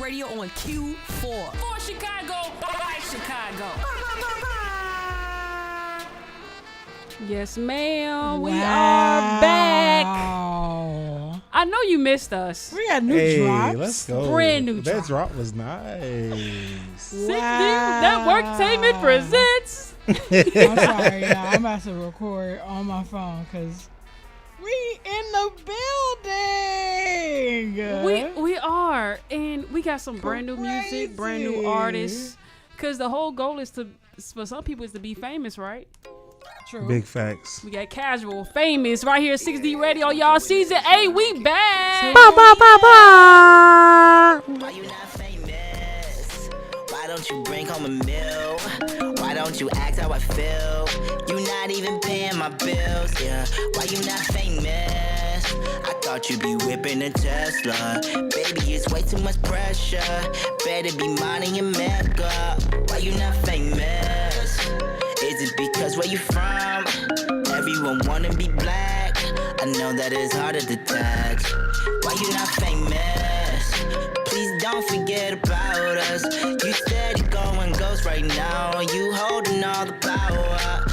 Radio on Q4. For Chicago, by Chicago. Yes, ma'am. Wow. We are back. I know you missed us. We got new drops. Let's go. Brand new That drops. drop was nice. 6D Networktainment presents. I'm sorry, y'all. I'm about to record on my phone because we in the building. We are, and we got some brand new music, brand new artists. Because the whole goal is for some people is to be famous, right? True. Big facts. We got casual, famous right here, 6D Radio, y'all. Season 8, we back. Why you not famous? Why don't you bring home a meal? Why don't you ask how I feel? You not even paying my bills, yeah. Why you not famous? I thought you'd be whipping a Tesla. Baby, it's way too much pressure. Better be minding your makeup. Why you not famous? Is it because where you from? Everyone wanna be black. I know that it's hard to detach. Why you not famous? Please don't forget about us. You steady going ghost right now. You holding all the power.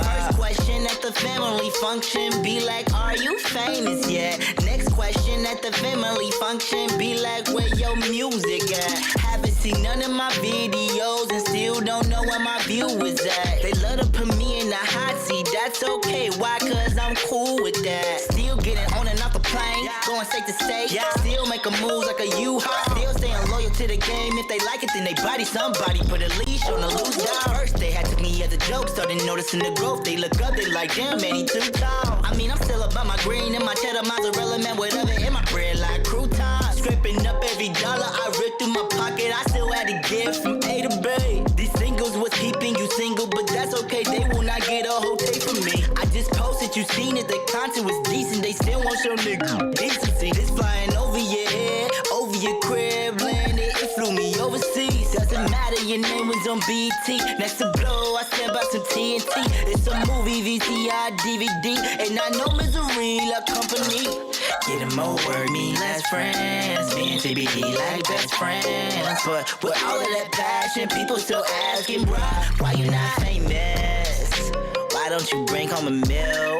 First question at the family function be like, are you famous yet? Next question at the family function be like, where your music at? Haven't seen none of my videos and still don't know where my view is at. They love to put me in the hot seat, that's okay. Why? Cause I'm cool with that. Still getting on and off the plane, going state to state. Still making moves like a U-Haul. Still staying loyal to the game. If they like it, then they body somebody. Put a leash on a loose dog. First they had took me as a joke, started noticing the growth. They look up, they like, damn man, he too tall. I mean, I'm still about my green and my cheddar, mozzarella, man, whatever in my bread like croutons. Scraping up every dollar I ripped through my pocket. I still had to get from A to B. These singles was keeping you single, but that's okay. They will not get a whole tape from me. I just posted, you seen it. The content was decent. They still won't show nigga decency. This flying over your head, over your crib, landed. It flew me overseas. Doesn't matter, your name was on BT. Next to blow, I stand by some TNT. It's a movie, VCR, DVD, and I know misery, la company. Getting more word, me less friends. Me and TBD like best friends. But with all of that passion, people still asking, bruh, why you not famous? Why don't you bring home a meal?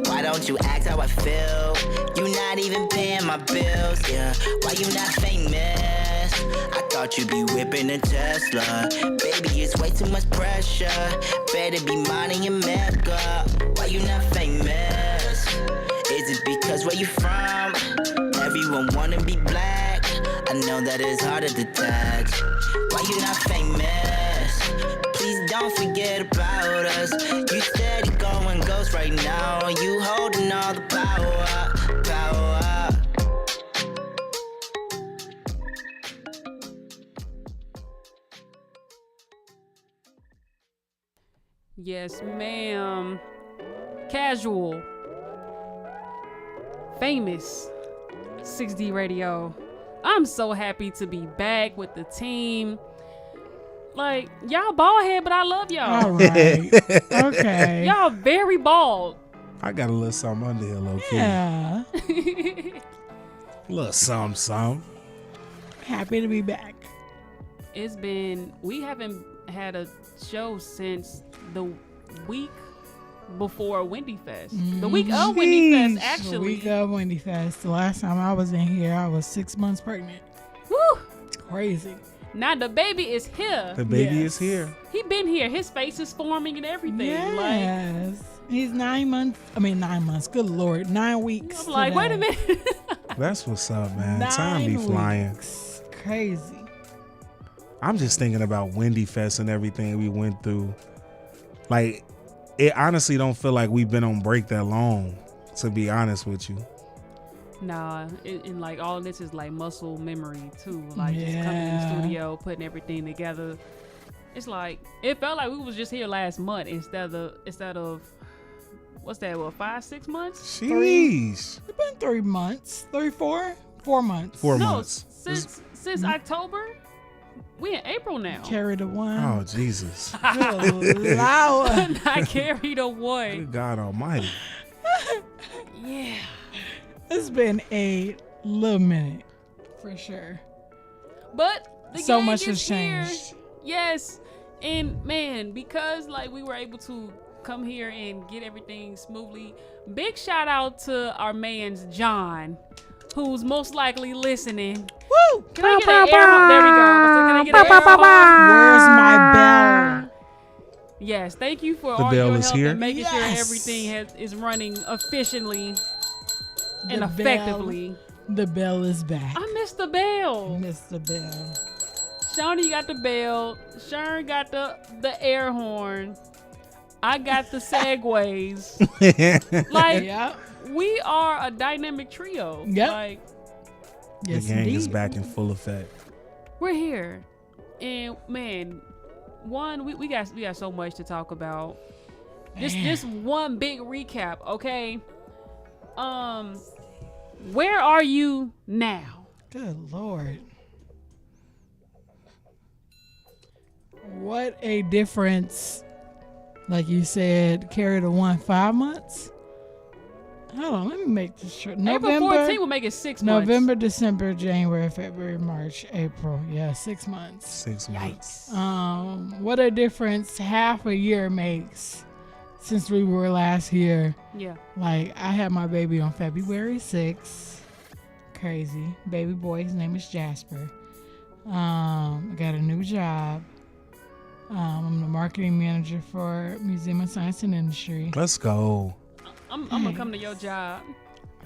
Why don't you ask how I feel? You not even paying my bills, yeah. Why you not famous? I thought you'd be whipping a Tesla. Baby, it's way too much pressure. Better be minding your makeup. Why you not famous? Is it because where you from? Everyone wanna be black. I know that it's hard to detach. Why you not famous? Please don't forget about us. You steady going ghost right now. You holding all the power. Yes, ma'am. Casual. Famous. 6D Radio. I'm so happy to be back with the team. Like, y'all bald head, but I love y'all. All right. Okay. Y'all very bald. I got a little something under here, low key. Yeah. Little something. Happy to be back. We haven't had a show since the week before Wendy Fest. The week of Wendy Fest, actually. The week of Wendy Fest. The last time I was in here, I was 6 months pregnant. Woo! Crazy. Now the baby is here. The baby is here. He been here. His face is forming and everything. Yes. He's 9 months. 9 months. Good Lord. 9 weeks. I'm like, wait a minute. That's what's up, man. Time be flying. Crazy. I'm just thinking about Wendy Fest and everything we went through. Like, it honestly don't feel like we've been on break that long, to be honest with you. Nah, and like all of this is like muscle memory too. Like just coming in the studio, putting everything together. It's like it felt like we was just here last month instead of what's that? What 5-6 months? Jeez, It's been 3 months, 4 months. 4 No, months. since October. We in April now. Carry the one. Oh Jesus! Good Lord. I carried a one. Good God Almighty! Yeah. It's been a little minute, for sure. But the So gang much is has here. changed. Yes, and man, because like we were able to come here and get everything smoothly. Big shout out to our man's John, who's most likely listening. Woo! Can I get an air horn? There we go. Can I get an air horn? Where's my bell? Yes, thank you for The all bell your is help here? and making sure Yes. everything is running efficiently and The effectively. The bell is back. I missed the bell. Mr. Bell. Shawnee got the bell. Sharon got the air horn. I got the segues. Like Yep. we are a dynamic trio. Yep. Like The Yes, gang is indeed. back in full effect. we're here, and man, we got so much to talk about. This one big recap, okay? Where are you now? Good Lord. What a difference. Like you said, carry the one 5 months. Hold on, let me make this short. April 14th will make it 6 months. November, December, January, February, March, April. Yeah, 6 months. 6 months. What a difference half a year makes since we were last here. Yeah. Like, I had my baby on February 6th. Crazy. Baby boy, his name is Jasper. I got a new job. I'm the marketing manager for Museum of Science and Industry. Let's go. I'm gonna come to your job.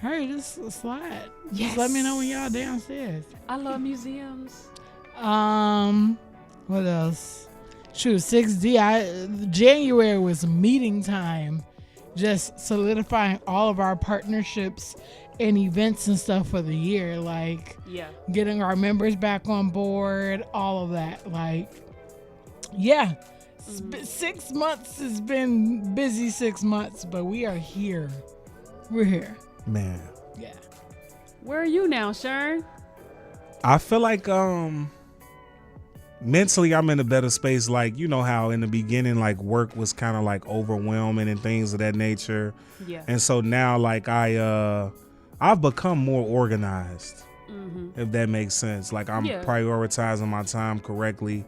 Hurry, just slide. Yes. Just let me know when y'all downstairs. I love museums. What else? Shoot, 6D. January was meeting time. Just solidifying all of our partnerships and events and stuff for the year. Like, Yeah. getting our members back on board, all of that. Like, yeah. 6 months has been busy 6 months, but we are here. We're here. Man, Yeah. Where are you now, Sharon? I feel like mentally I'm in a better space. Like, you know how in the beginning, like, work was kind of like overwhelming and things of that nature. Yeah. And so now, like, I've become more organized, if that makes sense. Like, I'm prioritizing my time correctly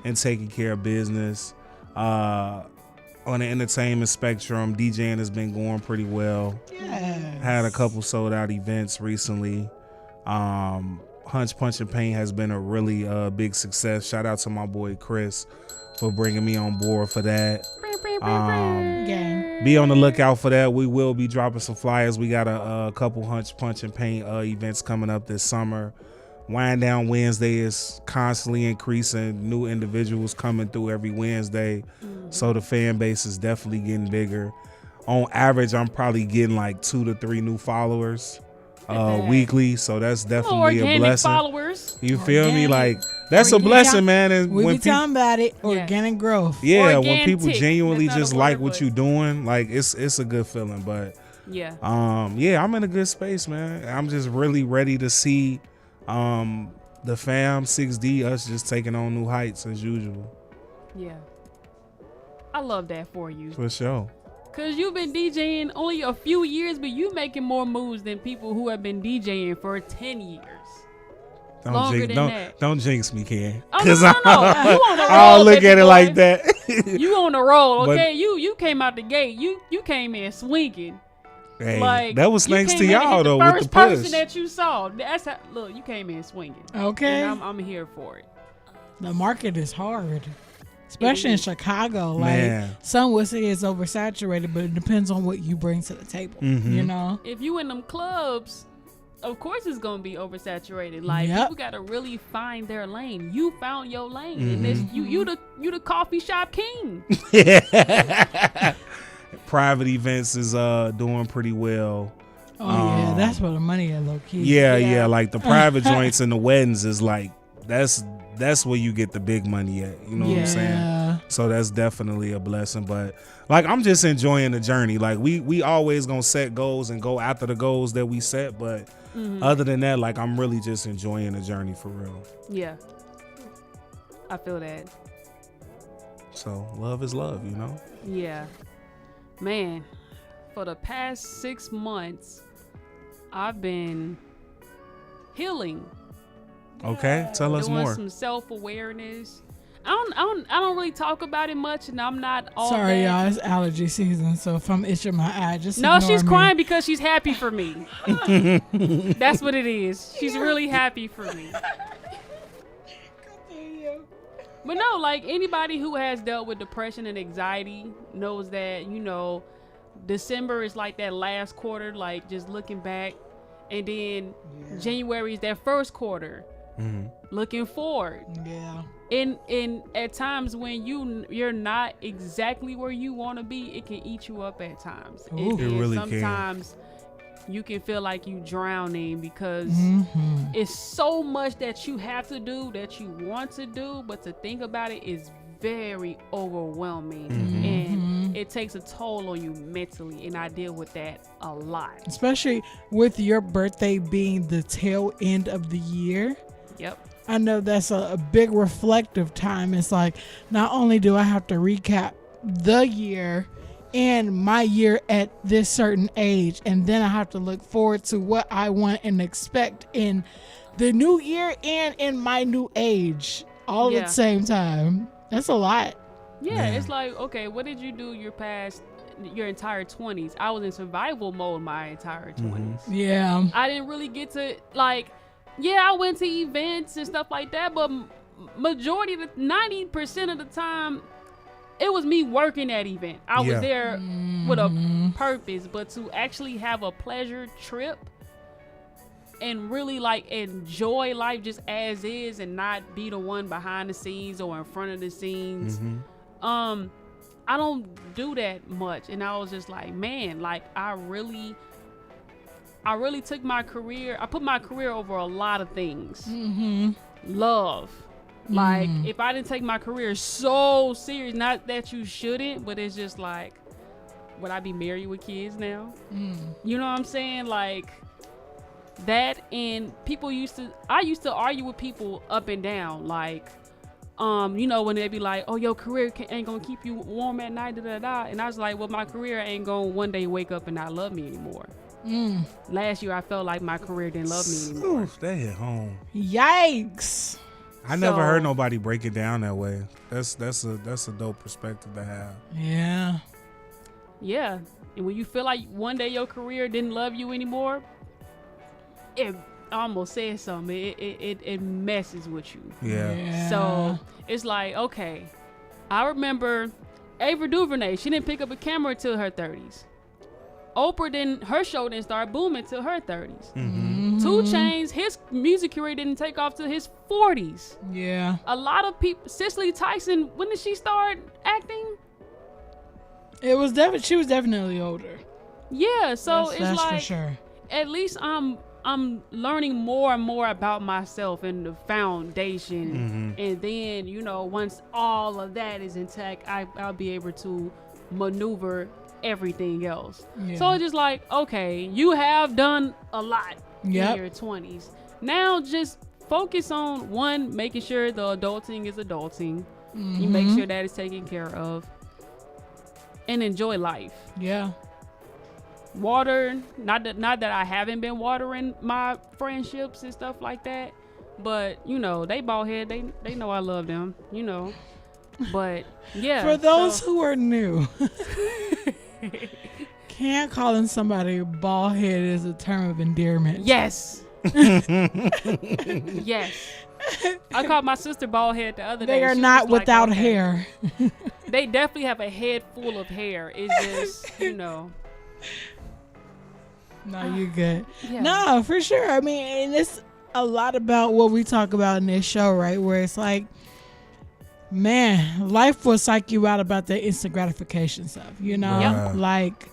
and taking care of business. On the entertainment spectrum, DJing has been going pretty well. Yes. Had a couple sold out events recently. Hunch Punch and Paint has been a really big success. Shout out to my boy Chris for bringing me on board for that. Gang. Be on the lookout for that. We will be dropping some flyers. We got a couple Hunch Punch and Paint events coming up this summer. Wind Down Wednesday is constantly increasing. New individuals coming through every Wednesday. So the fan base is definitely getting bigger. On average, I'm probably getting like 2 to 3 new followers weekly. So that's definitely a blessing. Followers. You feel me? Organic. Like, that's a blessing, man. And We when be people, talking about it. Organic growth. yeah, when people Organic. genuinely That's not just a like word, what but- you're doing, like it's a good feeling. But Yeah. yeah, I'm in a good space, man. I'm just really ready to see the fam, 6D, us just taking on new heights as usual. Yeah. I love that for you. For sure. Cause you've been DJing only a few years, but you making more moves than people who have been DJing for 10 years. Don't jinx me, Ken. Oh, Cause no. You on the roll, I don't look baby at it boy. like that. You on the roll, But- okay? You came out the gate. You came in swinging. Hey, Like that was you thanks came to in and y'all hit though the with first the push. person that you saw. That's how. Look, you came in swinging. Okay. And I'm here for it. The market is hard, especially in Chicago. Like Man. some would say it's oversaturated, but it depends on what you bring to the table. Mm-hmm. You know. If you in them clubs, of course it's gonna be oversaturated. Like Yep. people gotta really find their lane. You found your lane, and Mm-hmm. it's, you the coffee shop king. Private events is doing pretty well. Oh yeah, that's where the money is, low key. Yeah, like the private joints and the weddings is like that's where you get the big money at. You know what I'm saying? Yeah. So that's definitely a blessing. But like I'm just enjoying the journey. Like we always gonna set goals and go after the goals that we set. But other than that, like I'm really just enjoying the journey for real. Yeah, I feel that. So love is love, you know? Yeah, man. For the past 6 months, I've been healing. Okay, tell us Doing more. some self-awareness. I don't really talk about it much, and I'm not all Sorry, that. y'all. It's allergy season, so if I'm itching my eye, just No, ignore she's me. crying because she's happy for me. That's what it is. She's really happy for me. But no, like anybody who has dealt with depression and anxiety knows that, you know, December is like that last quarter, like just looking back. And then January is that first quarter, looking forward. Yeah. In at times when you're not exactly where you want to be, it can eat you up at times. Ooh. And It really can. sometimes you can feel like you drowning because it's so much that you have to do, that you want to do, but to think about it is very overwhelming, and it takes a toll on you mentally, and I deal with that a lot. Especially with your birthday being the tail end of the year. Yep. I know that's a big reflective time. It's like, not only do I have to recap the year and my year at this certain age, and then I have to look forward to what I want and expect in the new year and in my new age all at Yeah. the same time. That's a lot. Yeah, Man. it's like, okay, what did you do your entire 20s? I was in survival mode my entire 20s. Yeah. I didn't really get to, like, yeah, I went to events and stuff like that, but majority of the 90% of the time, it was me working that event. I was Yeah. there with a purpose, but to actually have a pleasure trip and really like enjoy life just as is and not be the one behind the scenes or in front of the scenes. I don't do that much. And I was just like, man, like I really took my career, I put my career over a lot of things. Love. Like, if I didn't take my career so serious, not that you shouldn't, but it's just like, would I be married with kids now? You know what I'm saying? Like, that, and I used to argue with people up and down, like, you know, when they be like, oh, your career ain't gonna keep you warm at night, da-da-da. And I was like, well, my career ain't gonna one day wake up and not love me anymore. Last year, I felt like my career didn't love me anymore. Oof, they hit home. Yikes. I never So- heard nobody break it down that way. That's a dope perspective to have. Yeah. Yeah. And when you feel like one day your career didn't love you anymore, it almost says something. It messes with you. Yeah. So it's like, okay, I remember Ava DuVernay, she didn't pick up a camera until her 30s. Oprah her show didn't start booming till her 30s. 2 Chainz, his music career didn't take off till his 40s. Yeah. A lot of people, Cicely Tyson, when did she start acting? It was she was definitely older. Yeah, so it's that's like, for sure. at least I'm learning more and more about myself and the foundation, and then, you know, once all of that is intact, I'll be able to maneuver everything else. Yeah. So it's just like, okay, you have done a lot Yep. in your 20s. Now just focus on, one, making sure the adulting is adulting. You make sure that is taken care of. and enjoy life. Yeah. Water, not that I haven't been watering my friendships and stuff like that, but you know, they bald head, they know I love them, you know. But yeah. For those who are new, can't calling somebody bald head is a term of endearment. Yes. Yes. I called my sister bald head the other day. They are She not was like, without okay. hair. They definitely have a head full of hair. It's just, you know. No, you're good. Yeah. No, for sure. I mean, and it's a lot about what we talk about in this show, right? Where it's like, man, life will psych you out about the instant gratification stuff, you know? Yep. Like,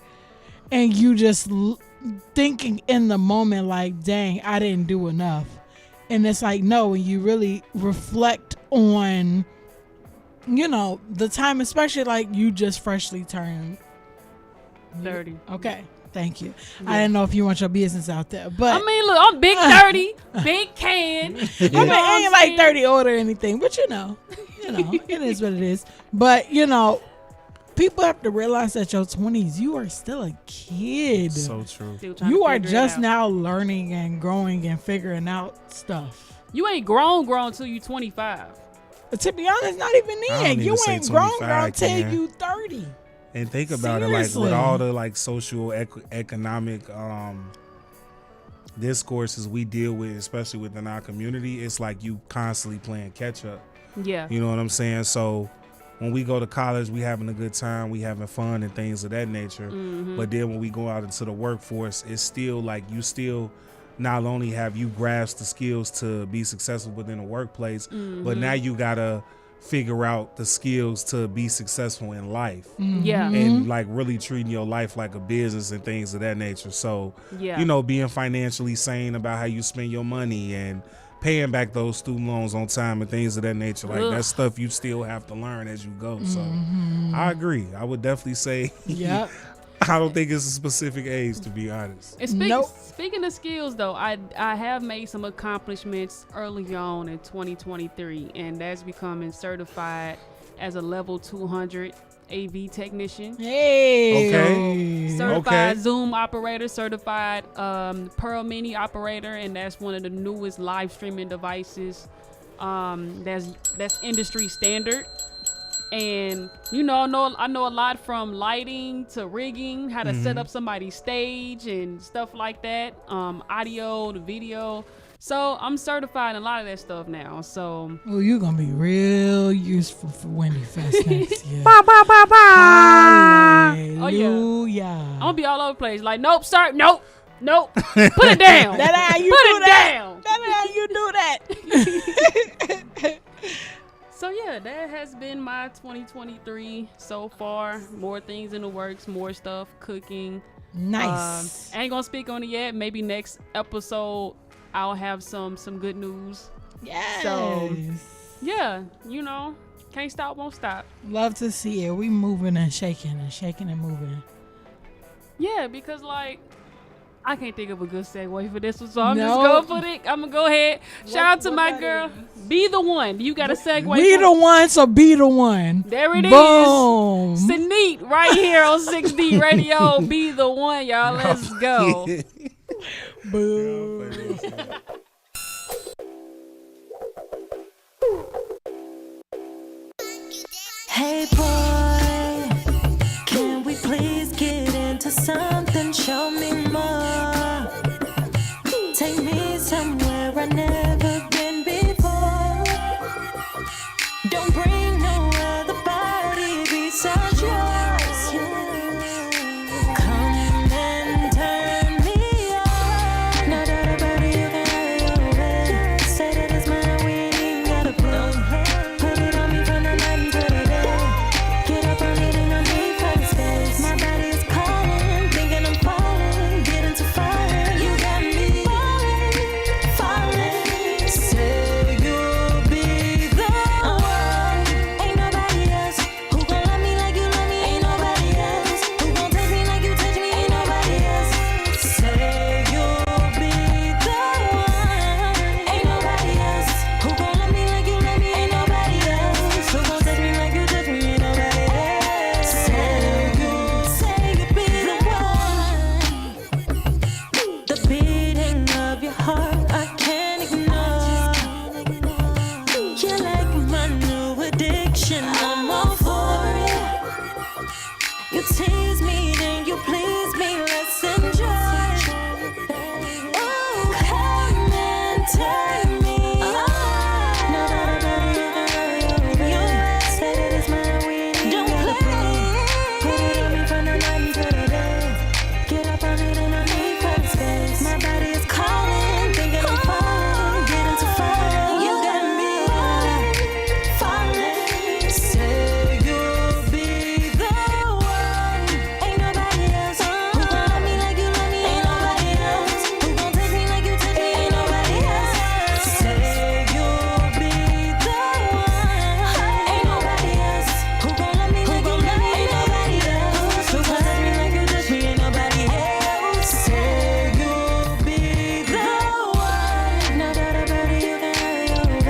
and you just thinking in the moment, like, dang, I didn't do enough. And it's like, no, when you really reflect on, you know, the time, especially like you just freshly turned 30. Okay. Thank you. I didn't know if you want your business out there, but I mean, look, I'm big 30, big can. I mean, I ain't like 30 old or anything, but you know, it is what it is. But you know, people have to realize that your 20s, you are still a kid. So true. You are just now learning and growing and figuring out stuff. You ain't grown till you 25. To be honest, not even then. You ain't grown till you 30. And think about it, like with all the like social economic discourses we deal with, especially within our community, it's like you constantly playing catch up. Yeah. You know what I'm saying? So when we go to college, we having a good time, we having fun and things of that nature. Mm-hmm. But then when we go out into the workforce, it's still like you still not only have you grasped the skills to be successful within the workplace, but now you gotta figure out the skills to be successful in life. Yeah. And like really treating your life like a business and things of that nature. So, you know, being financially sane about how you spend your money and paying back those student loans on time and things of that nature. Like that's stuff you still have to learn as you go. So I agree. I would definitely say, I don't think it's a specific age, to be honest. And speaking of skills, though, I have made some accomplishments early on in 2023, and that's becoming certified as a level 200 AV technician. Hey. Okay. Certified Zoom operator, certified Pearl Mini operator, and that's one of the newest live streaming devices. That's industry standard. And you know, I know a lot from lighting to rigging, how to set up somebody's stage and stuff like that. Audio to video. So I'm certified in a lot of that stuff now. So you're gonna be real useful for Wendy Fest next year. Hallelujah. I'm gonna be all over the place. Like, nope, sir, nope. Put it down. That how you Put do it that. down. That how you do that. So yeah, that has been my 2023 so far. More things in the works, more stuff, cooking. Nice. I ain't gonna speak on it yet. Maybe next episode I'll have some good news. Yes. So yeah, you know, can't stop, won't stop. Love to see it. We moving and shaking and moving. Yeah, because like I can't think of a good segue for this one, so I'm just going for it. I'm gonna go ahead. Shout out to my girl. Be the one. You got a segue. Be the one, so be the one. There it Boom. is. Saneet right here on 6D Radio. Be the one, y'all. Let's go. Boom. Hey boy, can we please get into something? Show me more. Take me somewhere I've never been before. Don't bring no other body besides yours. Come and turn me on. Now that about you can have your way. Say that it's mine, we ain't gotta play. Put it on me from the night until the day. Get up on it and I need for the space. My body is calling, thinking I'm falling, getting too far. You got me falling. your heart, I can't ignore. You're like my new addiction, I'm all for it. You tease me, then you please me, let's enjoy. Oh, come and turn me on. Nobody you say that it's mine, we don't play. Put it on me from the night until the day. Get up on it and I need for the space. My body is calling, thinking I'm falling, getting too far. You got me falling. Say you'll be the one. Ain't nobody else who gon' love me like you love me. Ain't nobody else who gon' take me like you take me. Ain't nobody else. Say you'll be the one. Ain't nobody else who gon' love me like you love me. Ain't nobody else who gon' touch me like you touch me. Ain't nobody else. Say you'll be the one. No doubt about it, you can have your way.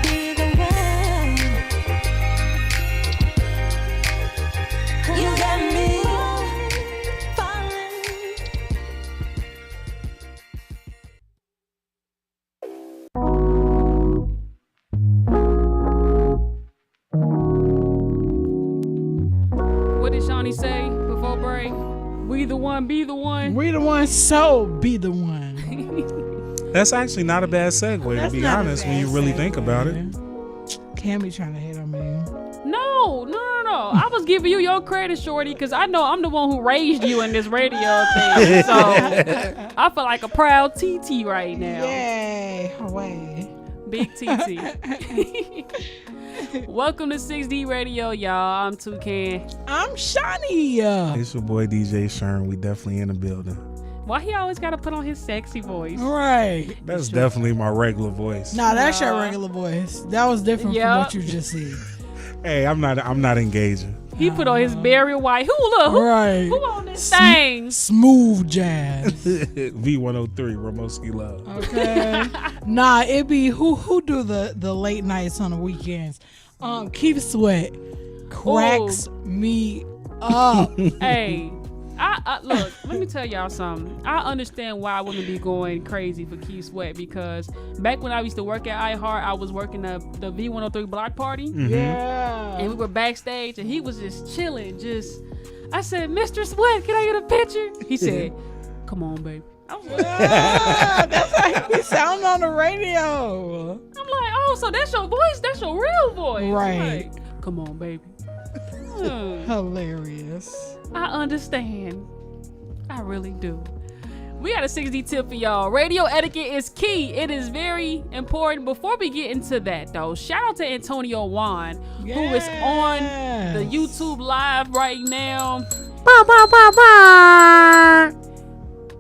Be the one. You got me falling. What did Shawnee say before break? We the one, be the one. We the one, so be the one. That's actually not a bad segue, That's to be not a honest, when bad you really think about it. Cammy trying to hit on me. No. I was giving you your credit, Shorty, because I know I'm the one who raised you in this radio thing. So I feel like a proud TT right now. Yay, away. Big TT. Welcome to 6D Radio, y'all. I'm Toucan. I'm Shawnee. It's your boy DJ Sherm. We definitely in the building. Why he always got to put on his sexy voice? Right. That's definitely my regular voice. Nah, that's your regular voice. That was different from Yep. what you just said. Hey, I'm not engaging. He put on his Barry White. Who Right. who on this thing? Smooth jazz. V103, Ramoski Love. Okay. Nah, it be who do the late nights on the weekends. Keith Sweat cracks me up. Hey, I look, let me tell y'all something. I understand why women be going crazy for Keith Sweat, because back when I used to work at iHeart, I was working the V103 block party. Yeah. And we were backstage and he was just chilling. I said, Mr. Sweat, can I get a picture? He said, come on, baby. I was like, That's how he be sounding on the radio. I'm like, oh, so that's your voice? That's your real voice? I'm Right. like, come on, baby. Hilarious. I understand. I really do. We got a 6D tip for y'all. Radio etiquette is key. It is very important. Before we get into that, though, shout out to Antonio Juan, who is on the YouTube live right now.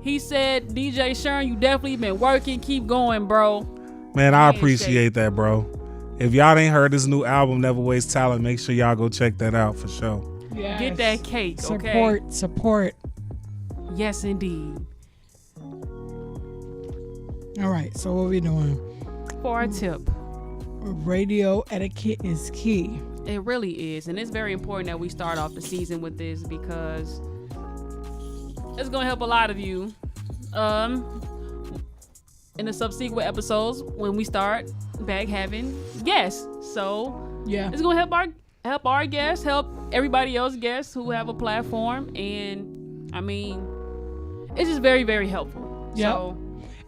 He said, DJ Sherm, you definitely been working. Keep going, bro. Man, I appreciate that, bro. If y'all ain't heard his new album, Never Waste Talent, make sure y'all go check that out for sure. Yes. Get that cake, okay? Support. Yes, indeed. All right, so what we doing? For our tip. Radio etiquette is key. It really is. And it's very important that we start off the season with this, because it's going to help a lot of you. In the subsequent episodes, when we start back having guests. So Yeah. it's going to help our guests, help everybody else guests who have a platform. And I mean, it's just very, very helpful. Yep. So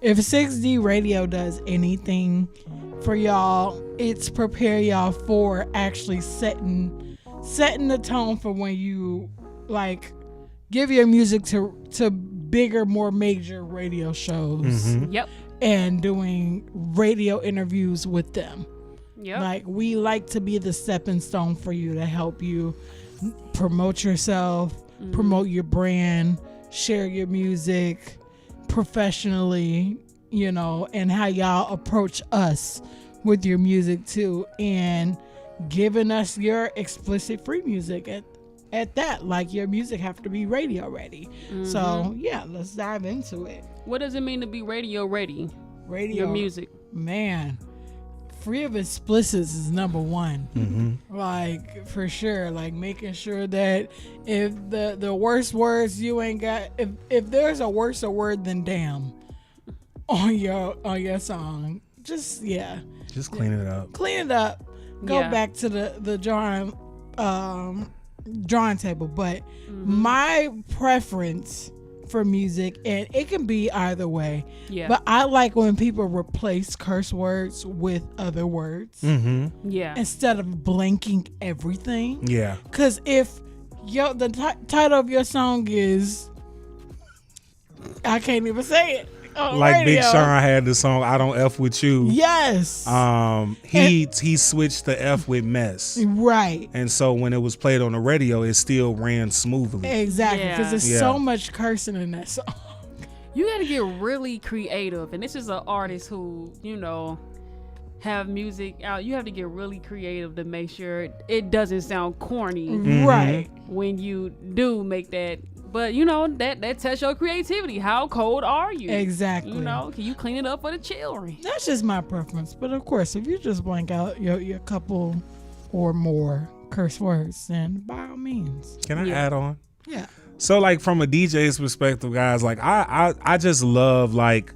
If 6D Radio does anything for y'all, it's prepare y'all for actually setting the tone for when you like give your music to bigger, more major radio shows. Yep. And doing radio interviews with them. Yep. Like, we like to be the stepping stone for you to help you promote yourself, promote your brand, share your music professionally, you know, and how y'all approach us with your music too, and giving us your explicit free music at that. Like, your music have to be radio ready. So yeah, let's dive into it. What does it mean to be radio ready? Radio Your music. Man, free of explicits is number one. Mm-hmm. Like, for sure. Like, making sure that if the worst words you ain't got, if there's a worse word than damn on your song, just clean it up. Clean it up. Go Yeah. back to the drawing table. But my preference for music, and it can be either way, Yeah. but I like when people replace curse words with other words Mm-hmm. Yeah. instead of blanking everything. Yeah. Because if the title of your song is, I can't even say it on Like radio. Big Sean had the song "I Don't F With You." Yes. He switched the F with mess, Right. and so when it was played on the radio, it still ran smoothly. Exactly. Because Yeah. there's Yeah. so much cursing in that song. You got to get really creative, and this is an artist who, have music out. You have to get really creative to make sure it doesn't sound corny Right. when you do make that. But that tests your creativity. How cold are you? Exactly. Can you clean it up for the children? That's just my preference. But of course, if you just blank out your couple or more curse words, then by all means. Can I Yeah. add on? Yeah. So like from a DJ's perspective, guys, like I just love like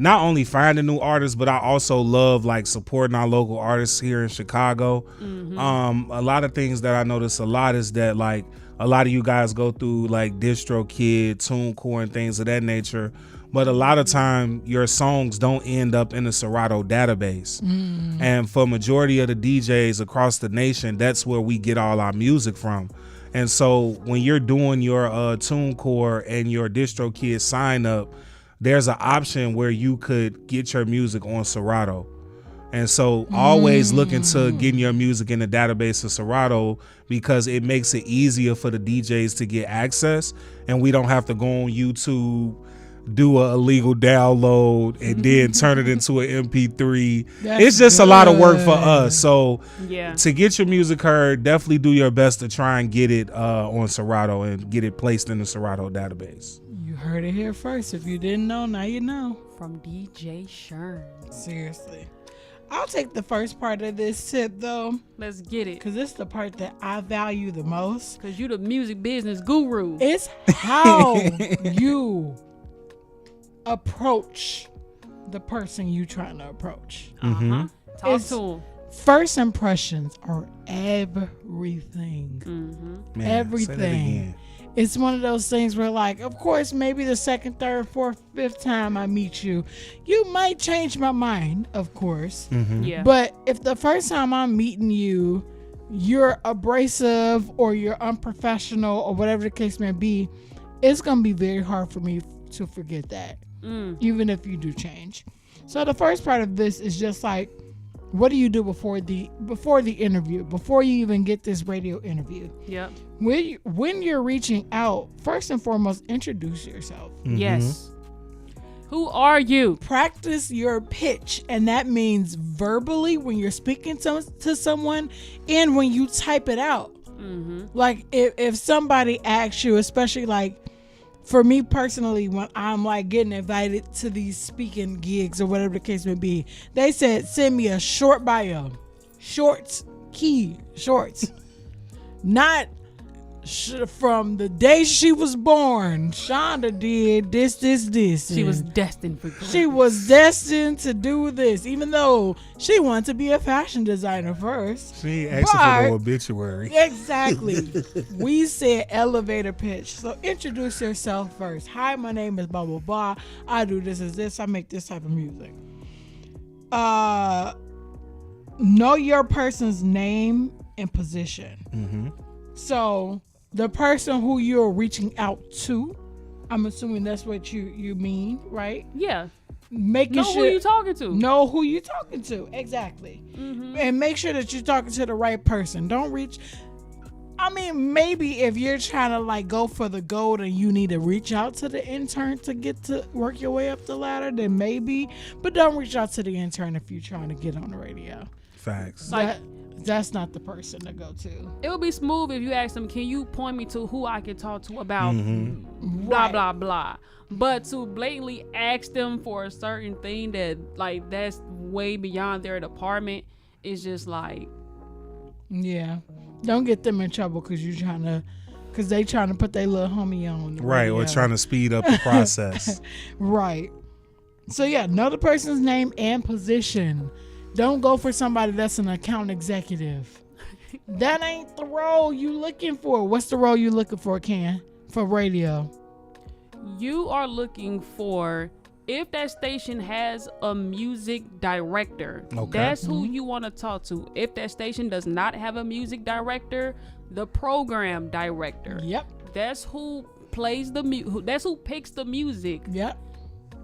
not only finding new artists, but I also love like supporting our local artists here in Chicago. A lot of things that I notice a lot is that like a lot of you guys go through like DistroKid, TuneCore, and things of that nature. But a lot of time your songs don't end up in the Serato database. And for majority of the DJs across the nation, that's where we get all our music from. And so when you're doing your TuneCore and your DistroKid sign up, there's an option where you could get your music on Serato. And so always look into getting your music in the database of Serato because it makes it easier for the DJs to get access, and we don't have to go on YouTube, do a illegal download, and then turn it into an MP3. It's just a lot of work for us. So Yeah. to get your music heard, definitely do your best to try and get it on Serato and get it placed in the Serato database. You heard it here first. If you didn't know, now you know. From DJ Shern. Seriously. I'll take the first part of this tip though, Let's get it. because it's the part that I value the most. Because you the music business guru. It's how you approach the person you trying to approach. Talk It's- to him. First impressions are everything. Man, say that Everything. again. It's one of those things where, like, of course, maybe the second, third, fourth, fifth time I meet you, you might change my mind, of course. Yeah. But if the first time I'm meeting you, you're abrasive or you're unprofessional or whatever the case may be, it's going to be very hard for me to forget that, even if you do change. So the first part of this is just like, what do you do before the interview, before you even get this radio interview? Yep. When you're reaching out, first and foremost, introduce yourself. Yes. Who are you? Practice your pitch, and that means verbally when you're speaking to someone and when you type it out. Like if somebody asks you, especially like for me personally, when I'm like getting invited to these speaking gigs or whatever the case may be, they said send me a short bio, shorts, not from the day she was born. Shonda did this. She was destined for greatness. She was destined to do this, even though she wanted to be a fashion designer first. She ain't asking for no obituary. Exactly. We said elevator pitch. So introduce yourself first. Hi, my name is blah, blah, blah. I do this is this. I make this type of music. Know your person's name and position. So the person who you're reaching out to, I'm assuming that's what you mean, right? Yeah. Making Know sure who you talking to. know who you're talking to, exactly, and make sure that you're talking to the right person. Don't reach. I mean, maybe if you're trying to like go for the gold and you need to reach out to the intern to get to work your way up the ladder, then maybe. But don't reach out to the intern if you're trying to get on the radio. Facts. That's not the person to go to. It would be smooth if you asked them, can you point me to who I can talk to about blah, Right. blah, blah. But to blatantly ask them for a certain thing that's way beyond their department, it's just like, Yeah. Don't get them in trouble because they trying to put their little homie on. the Right, or radio. trying to speed up the process. Right. So yeah, know the person's name and position. Don't go for somebody that's an account executive. That ain't the role you looking for. What's the role you looking for, Ken? For radio? you are looking for, if that station has a music director, that's who you want to talk to. If that station does not have a music director, the program director. Yep. That's who plays the that's who picks the music. Yep.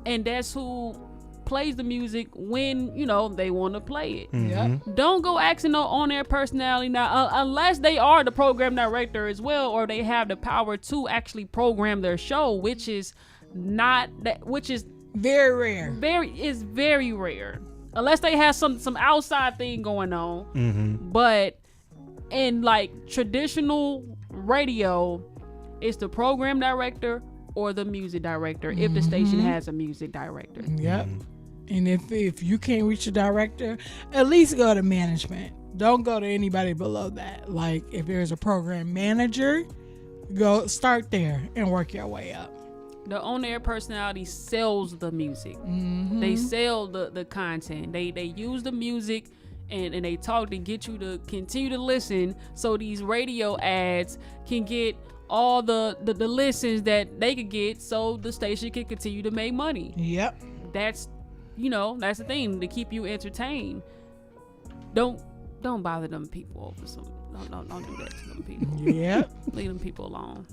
And that's who plays the music when, you know, they want to play it. Yep. Don't go asking no on-air personality now, unless they are the program director as well, or they have the power to actually program their show, which is not that, which is very rare. Very rare, unless they have some outside thing going on. But in like traditional radio, it's the program director or the music director, if the station has a music director. Yep. And if you can't reach a director, at least go to management. Don't go to anybody below that. Like if there's a program manager, go start there and work your way up. The on-air personality sells the music. They sell the content. They use the music and they talk to get you to continue to listen, so these radio ads can get all the listens that they could get, so the station can continue to make money. Yep. That's, you know, that's the thing, to keep you entertained. Don't bother them people over some. Don't do that to them people. Yep. Leave them people alone.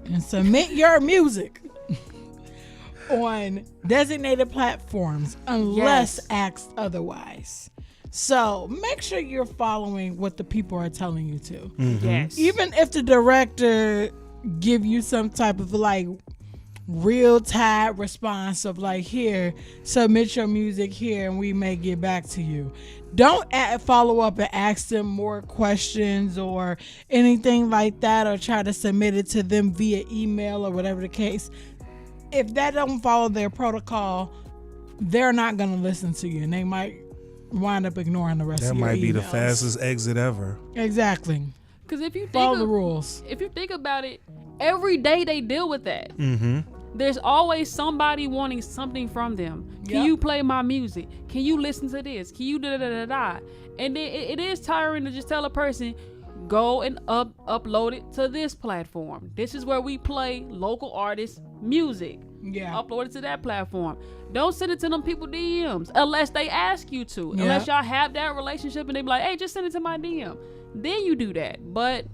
And submit your music on designated platforms unless asked otherwise. So make sure you're following what the people are telling you to. Yes. Even if the director give you some type of like real time response of like, here, submit your music here and we may get back to you. Don't follow up and ask them more questions or anything like that, or try to submit it to them via email or whatever the case. If that don't follow their protocol, they're not going to listen to you, and they might wind up ignoring the rest of That your might be the emails. fastest exit ever. Exactly. Because if you Follow the rules. If you think about it, every day they deal with that. There's always somebody wanting something from them. Can Yep. you play my music? Can you listen to this? Can you da da da da da? And then it is tiring to just tell a person, go and upload it to this platform. This is where we play local artists' music. Yeah. Upload it to that platform. Don't send it to them people DMs unless they ask you to. Yeah. Unless y'all have that relationship and they be like, hey, just send it to my DM. Then you do that. But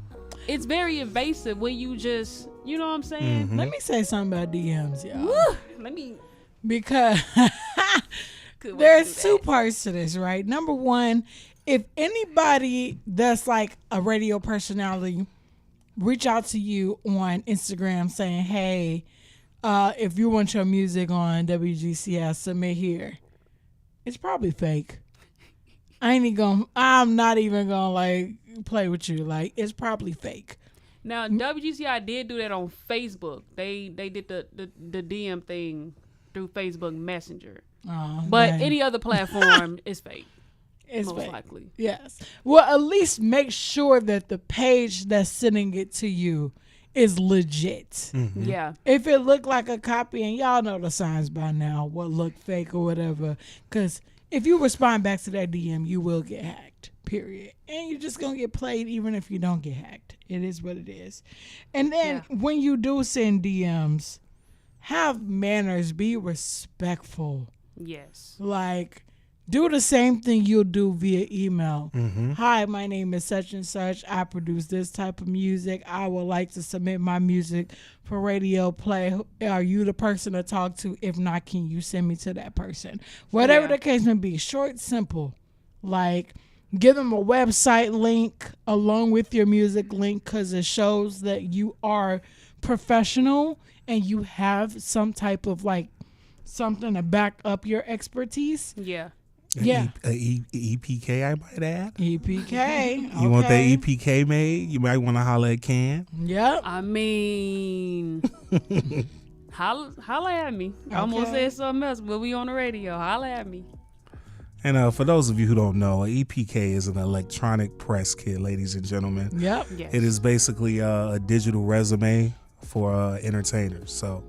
it's very invasive when you just, you know what I'm saying? Let me say something about DMs, y'all. Woo! Let me. Because there's two parts to this, right? Number one, if anybody that's like a radio personality reach out to you on Instagram saying, hey, if you want your music on WGCS, submit here, it's probably fake. I'm not even gonna like play with you. Like, it's probably fake. Now, WGCI did do that on Facebook. They did the DM thing through Facebook Messenger. Oh, But dang. any other platform is fake. It's most fake. likely. Yes. Well, at least make sure that the page that's sending it to you is legit. Yeah. If it looked like a copy, and y'all know the signs by now, what look fake or whatever, because if you respond back to that DM, you will get hacked, period. And you're just going to get played even if you don't get hacked. It is what it is. And then when you do send DMs, have manners, be respectful. Yes. Like, do the same thing you'll do via email. Hi, my name is such and such. I produce this type of music. I would like to submit my music for radio play. Are you the person to talk to? If not, can you send me to that person? Whatever the case may be, short, simple. Like, give them a website link along with your music link, because it shows that you are professional and you have some type of like something to back up your expertise. Yeah. Yeah. EPK, I might add. EPK. You want that okay. EPK made? You might want to holler at Ken. Yep. I mean, holla at me. I almost Okay. said something else, but we on the radio. Holla at me. And for those of you who don't know, EPK is an electronic press kit, ladies and gentlemen. Yep. Yes. It is basically a digital resume for entertainers. So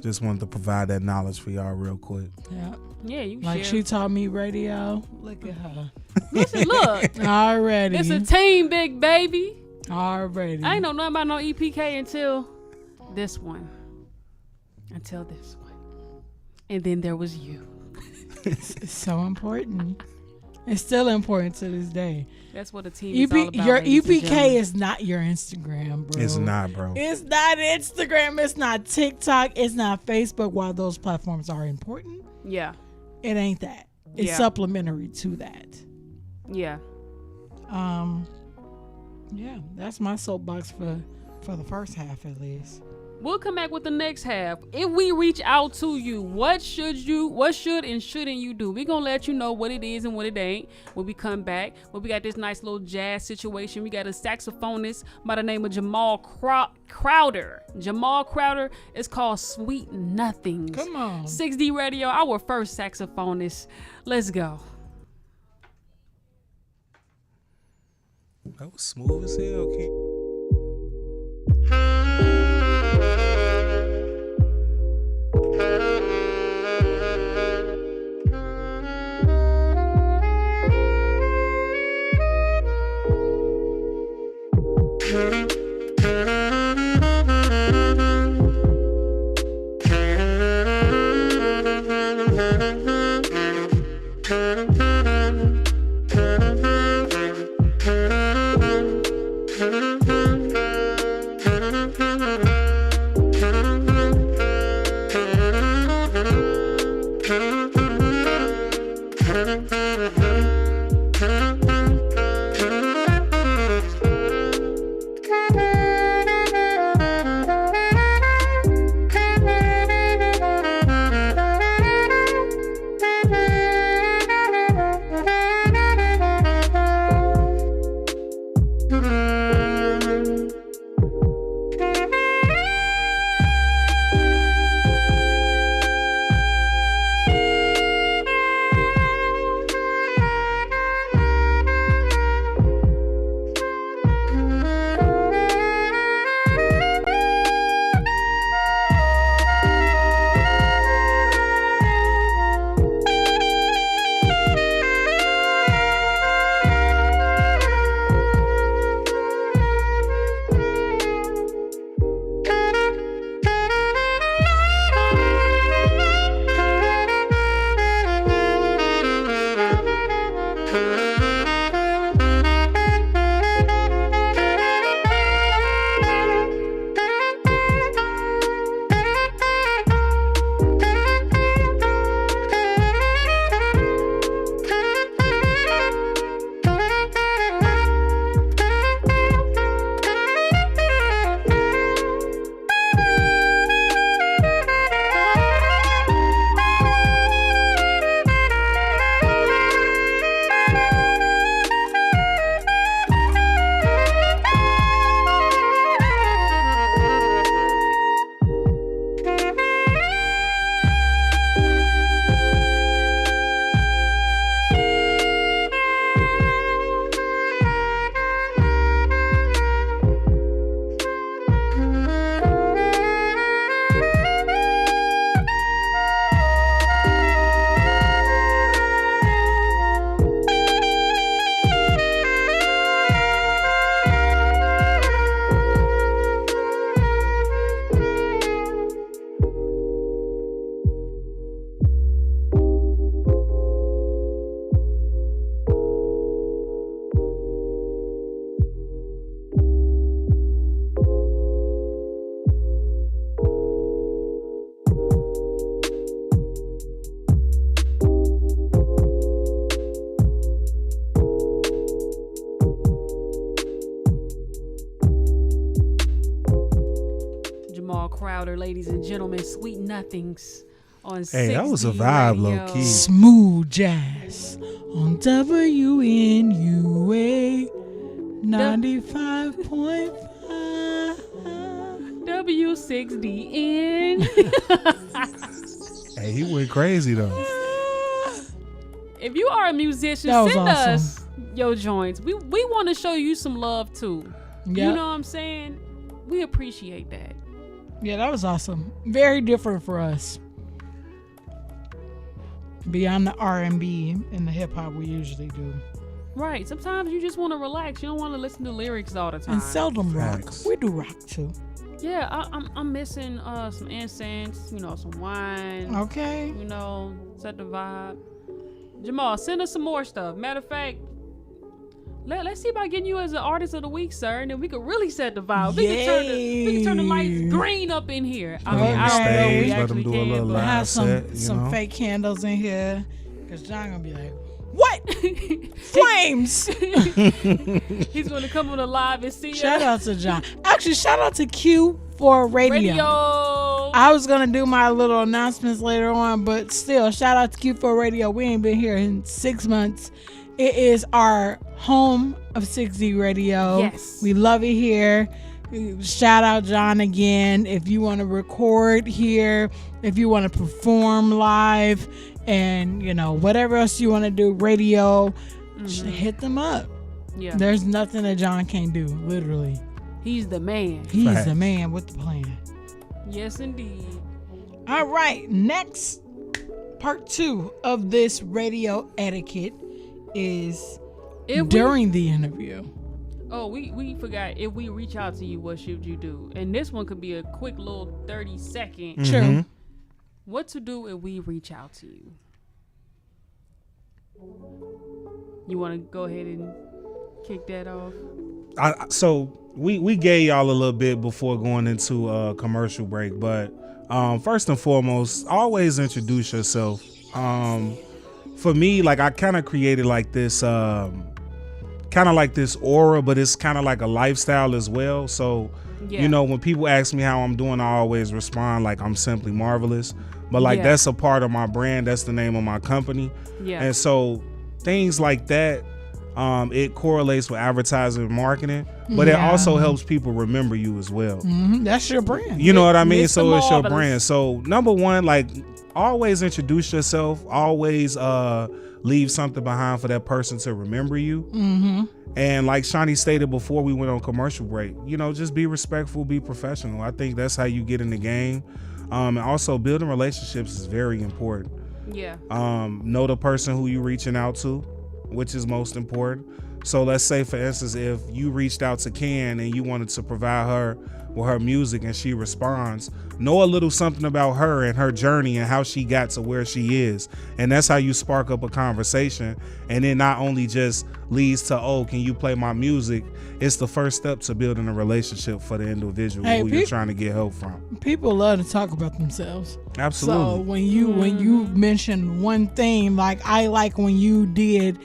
just wanted to provide that knowledge for y'all real quick. Yep. Yeah, you Like share. she taught me radio. Look at her. Listen, look. Already. It's a team, big baby. Already. I ain't know nothing about no EPK until this one. Until this one. And then there was you. It's so important. It's still important to this day. That's what a team is all about. Your ladies and EPK gentlemen. is not your Instagram, bro. It's not, bro. It's not Instagram. It's not TikTok. It's not Facebook. While those platforms are important, Yeah. it ain't that. It's Yeah. supplementary to that. Yeah. Yeah, that's my soapbox for the first half at least. We'll come back with the next half. If we reach out to you, what should and shouldn't you do? We're going to let you know what it is and what it ain't when we come back. Well, we got this nice little jazz situation. We got a saxophonist by the name of Jamal Crowder. Jamal Crowder is called Sweet Nothings. Come on. 6D Radio, our first saxophonist. Let's go. That was smooth as hell, King. Crowder, ladies and gentlemen, Sweet Nothings on Hey, that was a 6D vibe, Radio. low key. Smooth jazz on WNUA 95.5. W6DN. Hey, he went crazy though. If you are a musician, That was send awesome. us your joints. We want to show you some love too. Yep. You know what I'm saying? We appreciate that. Yeah, that was awesome. Very different for us. Beyond the R&B and the hip hop we usually do. Right. Sometimes you just want to relax. You don't want to listen to lyrics all the time. And seldom rock. Facts. We do rock too. Yeah, I'm missing some incense, some wine. Okay. Set the vibe. Jamal, send us some more stuff. Matter of fact, let's see about getting you as an artist of the week, sir, and then we could really set the vibe. We can turn the lights green up in here. I mean, I don't know if we Let them actually do a little can, but live. Have set, you some know? fake candles in here. Because John gonna be like, what? Flames! he's gonna come on the live and see Shout us. out to John. Actually, shout out to Q for radio. I was gonna do my little announcements later on, but still, shout out to Q4 Radio. We ain't been here in 6 months. It is our home of 6Z Radio. Yes. We love it here. Shout out John again. If you want to record here, if you want to perform live, and whatever else you want to do, radio, hit them up. Yeah, There's nothing that John can't do, literally. he's the man. He's Facts. the man with the plan. Yes, indeed. All right, next part 2 of this radio etiquette is during the interview. We forgot. If we reach out to you, what should you do? And this one could be a quick little 30-second. True. What to do if we reach out to you? You want to go ahead and kick that off? So we gave y'all a little bit before going into a commercial break, but first and foremost, always introduce yourself. For me, like I kind of created like this aura, but it's kind of like a lifestyle as well. So when people ask me how I'm doing, I always respond like I'm simply marvelous. But like that's a part of my brand. That's the name of my company. Yeah. And so things like that, it correlates with advertising and marketing, but it also helps people remember you as well. That's your brand. You know what I mean? Mr. So it's your Marvelous. brand. So number one, like always introduce yourself. Always leave something behind for that person to remember you. And like Shawnee stated before we went on commercial break, just be respectful, be professional. I think that's how you get in the game. And also building relationships is very important. Yeah. Know the person who you reaching out to, which is most important. So let's say, for instance, if you reached out to Ken and you wanted to provide her with her music and she responds, know a little something about her and her journey and how she got to where she is. And that's how you spark up a conversation. And then not only just leads to, can you play my music? It's the first step to building a relationship for the individual who you're trying to get help from. People love to talk about themselves. Absolutely. So when you mention one thing, like I like when you did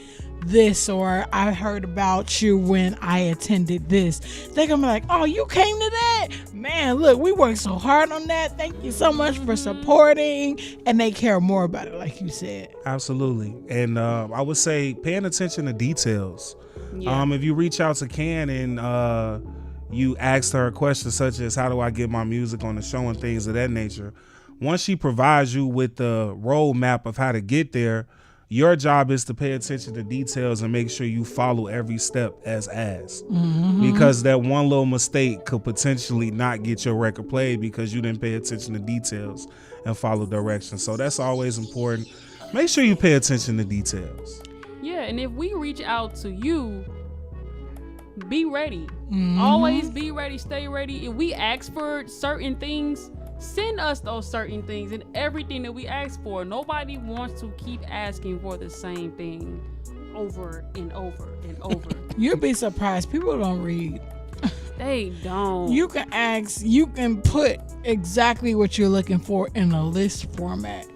this, or I heard about you when I attended this, they're gonna be like, oh, you came to that? Man, look, we worked so hard on that. Thank you so much for supporting. And they care more about it, like you said. Absolutely. And I would say paying attention to details. Yeah. If you reach out to Ken and you ask her a question such as, how do I get my music on the show and things of that nature, once she provides you with the roadmap of how to get there, your job is to pay attention to details and make sure you follow every step as asked. Because that one little mistake could potentially not get your record played because you didn't pay attention to details and follow directions. So that's always important. Make sure you pay attention to details. Yeah, and if we reach out to you, be ready. Always be ready, stay ready. If we ask for certain things, send us those certain things and everything that we ask for. Nobody wants to keep asking for the same thing over and over and over. You'd be surprised. People don't read. They don't. You can put exactly what you're looking for in a list format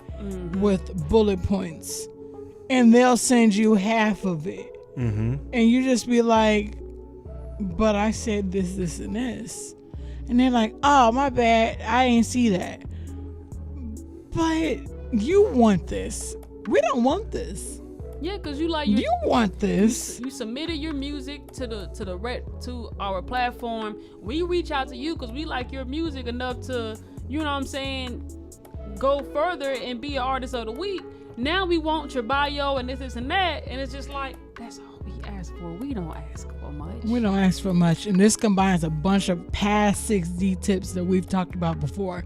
with bullet points, and they'll send you half of it. And you just be like, but I said this, and this. And they're like, oh, my bad. I didn't see that. But you want this. We don't want this. Yeah, because you want this. You submitted your music to our platform. We reach out to you because we like your music enough to, you know what I'm saying, go further and be an artist of the week. Now we want your bio and this and that, and it's just like, that's all we ask for. We don't ask for much. We don't ask for much, and this combines a bunch of past 6D tips that we've talked about before.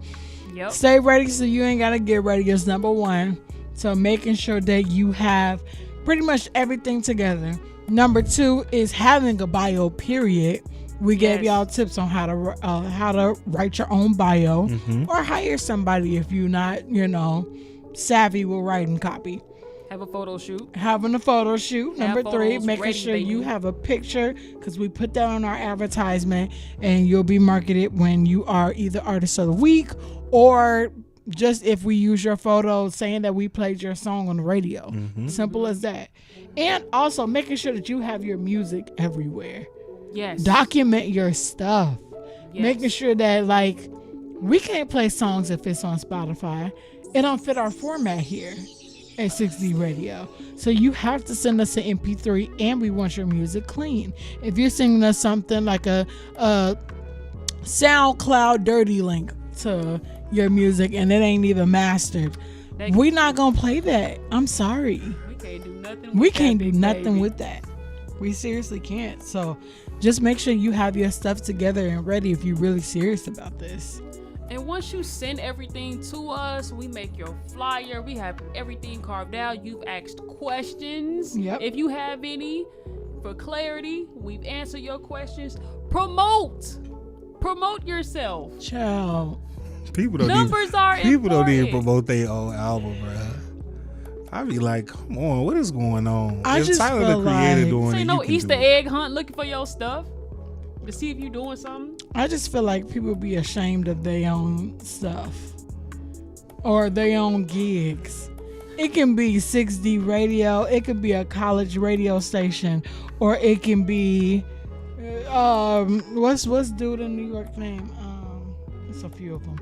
Yep. Stay ready so you ain't gotta get ready is number one. So making sure that you have pretty much everything together. Number two is having a bio, period. We gave y'all tips on how to write your own bio or hire somebody if you're not, savvy with writing copy. Have a photo shoot. Having a photo shoot. Number three, photos making ready, sure baby. you have a picture, because we put that on our advertisement and you'll be marketed when you are either Artist of the Week or just if we use your photo saying that we played your song on the radio. Simple as that. And also making sure that you have your music everywhere. Yes. Document your stuff. Yes. Making sure that, like, we can't play songs if it's on Spotify. It don't fit our format here at 6D Radio. So you have to send us an MP3, and we want your music clean. If you're sending us something like a SoundCloud dirty link to your music and it ain't even mastered, we're not gonna play that. I'm sorry. We can't do nothing. We can't do nothing with that. We seriously can't. So just make sure you have your stuff together and ready if you're really serious about this. And once you send everything to us, we make your flyer. We have everything carved out. You've asked questions. Yep. If you have any, for clarity, we've answered your questions. Promote yourself. Child. People don't Numbers are people don't even important. promote their own album, bro. I be like, come on, what is going on? I if just Tyler feel the Creator like- doing This it, ain't no you can Easter do it. egg hunt looking for your stuff to see if you doing something. I just feel like people be ashamed of their own stuff or their own gigs. It can be 6D radio, it could be a college radio station, or it can be what's dude in New York name? It's a few of them.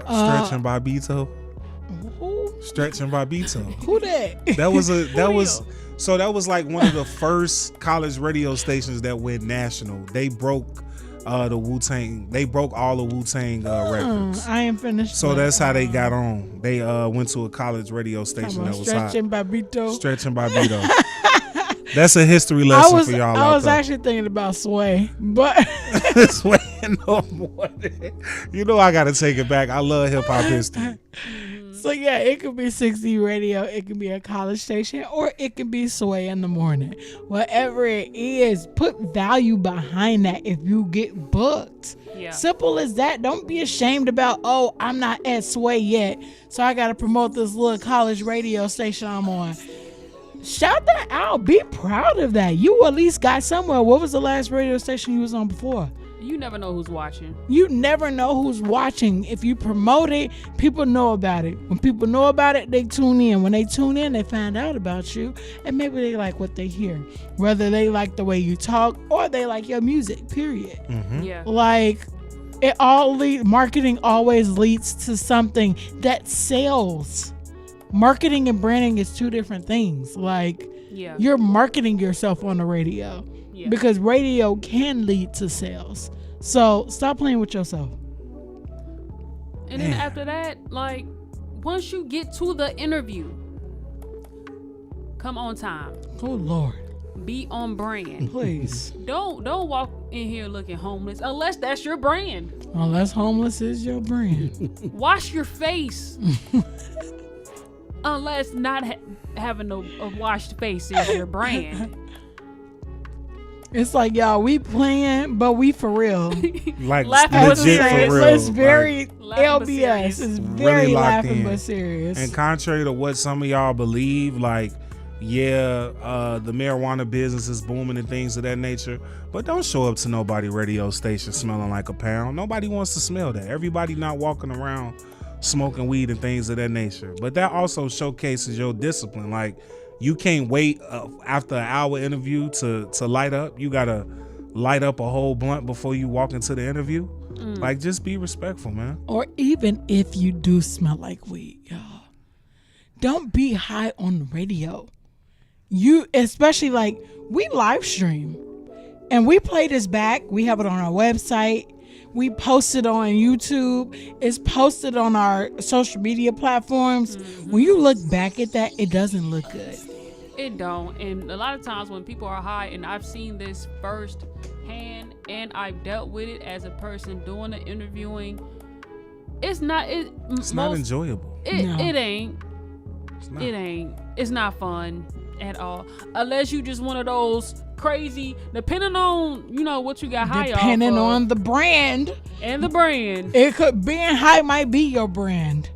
Stretch and Bobito. Who? Stretch and Bobito. Who that? That was like one of the first college radio stations that went national. They broke the Wu-Tang. They broke all the Wu-Tang records. I ain't finished. So that's how they got on. They went to a college radio station that was hot. Stretch and Babito. Stretch and Bobito. That's a history lesson for y'all I out was there. actually thinking about Sway, but This way no more. You know I gotta take it back. I love hip hop history. so yeah, it could be 6D radio, it could be a college station, or it could be Sway in the morning. Whatever it is, put value behind that if you get booked. Yeah. Simple as that. Don't be ashamed about, oh, I'm not at Sway yet, so I gotta promote this little college radio station I'm on. Shout that out. Be proud of that. You at least got somewhere. What was the last radio station you was on before? You never know who's watching. You never know who's watching. If you promote it, people know about it. When people know about it, they tune in. When they tune in, they find out about you, and maybe they like what they hear. Whether they like the way you talk or they like your music, period. Yeah. Like, marketing always leads to something that sells. Marketing and branding is two different things. Like, Yeah. you're marketing yourself on the radio Yeah. because radio can lead to sales. So stop playing with yourself. And then after that, like, once you get to the interview, come on time. Oh Lord, Be on brand. please. Don't walk in here looking homeless unless that's your brand. Unless homeless is your brand. Wash your face. Unless not having a washed face is your brand. It's like, y'all, we playing, but we for real. Like Laughing but legit serious. for real. It's very Laughing but LBS. serious. It's Really very locked laughing in. but serious. And contrary to what some of y'all believe, like, the marijuana business is booming and things of that nature, but don't show up to nobody radio station smelling like a pound. Nobody wants to smell that. Everybody not walking around smoking weed and things of that nature. But that also showcases your discipline. Like, you can't wait after an hour interview to light up. You gotta light up a whole blunt before you walk into the interview. Like, just be respectful, man. Or even if you do smell like weed, y'all, don't be high on the radio. You, especially, like, we live stream and we play this back. We have it on our website. We post it on YouTube. It's posted on our social media platforms. When you look back at that, it doesn't look good. It don't. And a lot of times when people are high, and I've seen this firsthand, and I've dealt with it as a person doing the interviewing, it's not enjoyable. It ain't. It's not. It ain't. It's not fun at all. Unless you just one of those crazy, depending on, what you got high off Depending of, on the brand. and the brand. It could, being high might be your brand.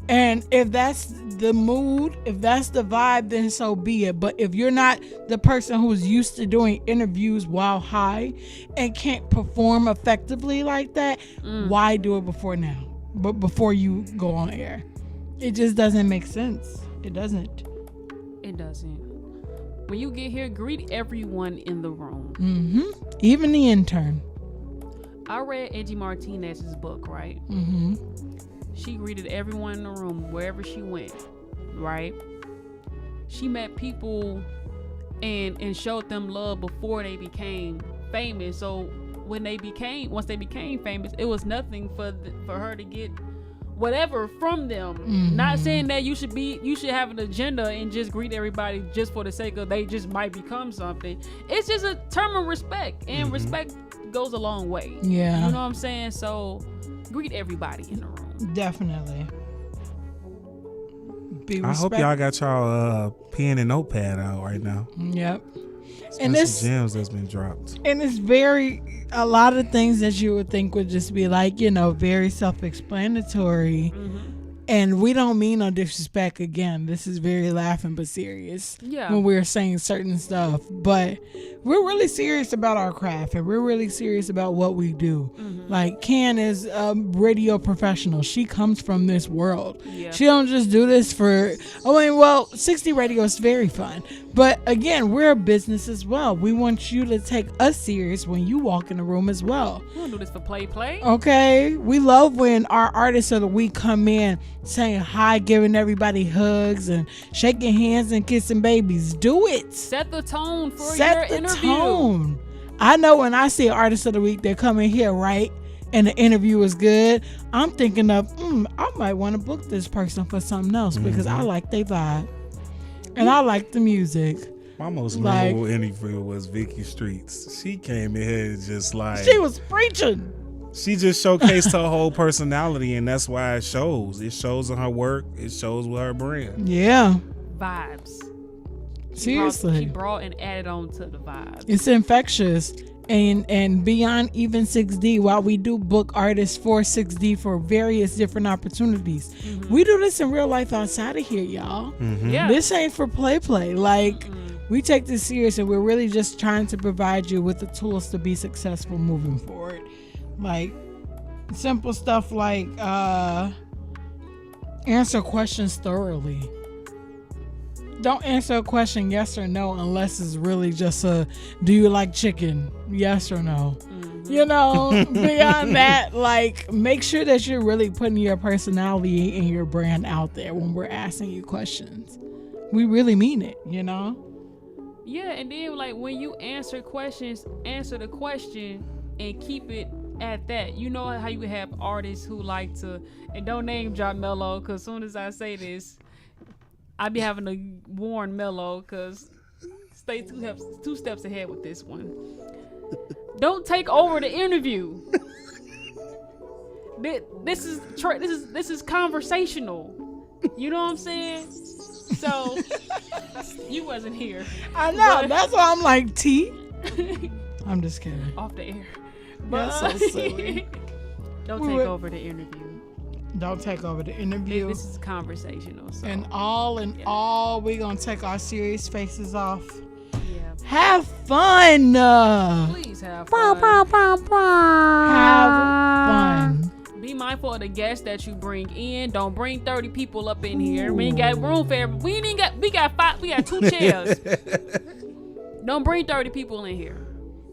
And if that's the mood, if that's the vibe, then so be it. But if you're not the person who's used to doing interviews while high and can't perform effectively like that, why do it before now? But before you go on air. It just doesn't make sense. It doesn't. It doesn't. When you get here, greet everyone in the room. Even the intern. I read Angie Martinez's book, right? She greeted everyone in the room wherever she went, right? She met people and showed them love before they became famous. So once they became famous, it was nothing for her to get whatever from them. Not saying that you should have an agenda and just greet everybody just for the sake of they just might become something. It's just a term of respect, and respect goes a long way. Yeah. You know what I'm saying? So greet everybody in the room. Definitely. I hope y'all got y'all pen and notepad out right now. Yep. And this gems that's been dropped. And it's a lot of things that you would think would just be like, very self-explanatory. And we don't mean no disrespect. Again, this is very laughing but serious when we're saying certain stuff. But we're really serious about our craft, and we're really serious about what we do. Like, Can is a radio professional. She comes from this world. She don't just do this for, 60 radio is very fun. But again, we're a business as well. We want you to take us serious when you walk in the room as well. We don't do this for play. Okay? We love when our artists of the week come in saying hi, giving everybody hugs and shaking hands and kissing babies. Do it. Set the tone for your interview. Tone. I know when I see an artist of the week, they come in here, right? And the interview is good. I'm thinking of, I might want to book this person for something else because I like their vibe. And I like the music. My most memorable interview was Vicky Streets. She came in here just like... She was preaching. She just showcased her whole personality, and that's why it shows. It shows in her work. It shows with her brand. Yeah. Vibes. Seriously. She brought and added on to the vibes. It's infectious. And beyond even 6D, while we do book artists for 6D for various different opportunities, we do this in real life outside of here, y'all. Yeah. This ain't for play. Like, we take this serious, and we're really just trying to provide you with the tools to be successful moving forward. Like, simple stuff like answer questions thoroughly. Don't answer a question yes or no unless it's really just a, do you like chicken? Yes or no? Beyond that, like, make sure that you're really putting your personality and your brand out there when we're asking you questions. We really mean it, Yeah, and then, like, when you answer questions, answer the question and keep it at that. You know how you have artists who like to, and don't name drop Mello, because as soon as I say this, I be having to warn Mello, because stay two steps ahead with this one. Don't take over the interview. This is conversational. You know what I'm saying? So you wasn't here. I know. That's why I'm like, T. I'm just kidding. Off the air. That's so silly. Don't take over the interview. Don't take over the interview. This is conversational. So. And all, we're going to take our serious faces off. Yeah. Have fun. Please have fun. Have fun. Be mindful of the guests that you bring in. Don't bring 30 people up in here. We ain't got room for everybody. We got 2 chairs. Don't bring 30 people in here.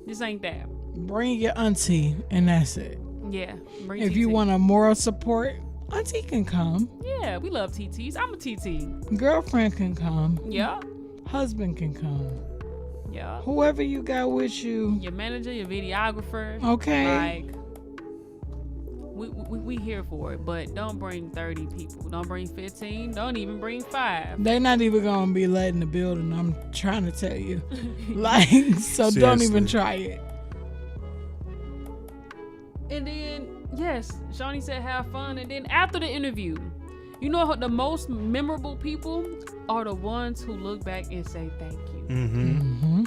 This ain't that. Bring your auntie, and that's it. Yeah. If you want a moral support, auntie can come. Yeah, we love TTs. I'm a TT. Girlfriend can come. Yeah. Husband can come. Yeah. Whoever you got with you. Your manager, your videographer. Okay. Like, we here for it, but don't bring 30 people. Don't bring 15. Don't even bring 5. They're not even gonna be letting the building. I'm trying to tell you, like, so don't even try it. And then yes, Shawnee said have fun. And then after the interview, you know the most memorable people are the ones who look back and say thank you. Mm-hmm.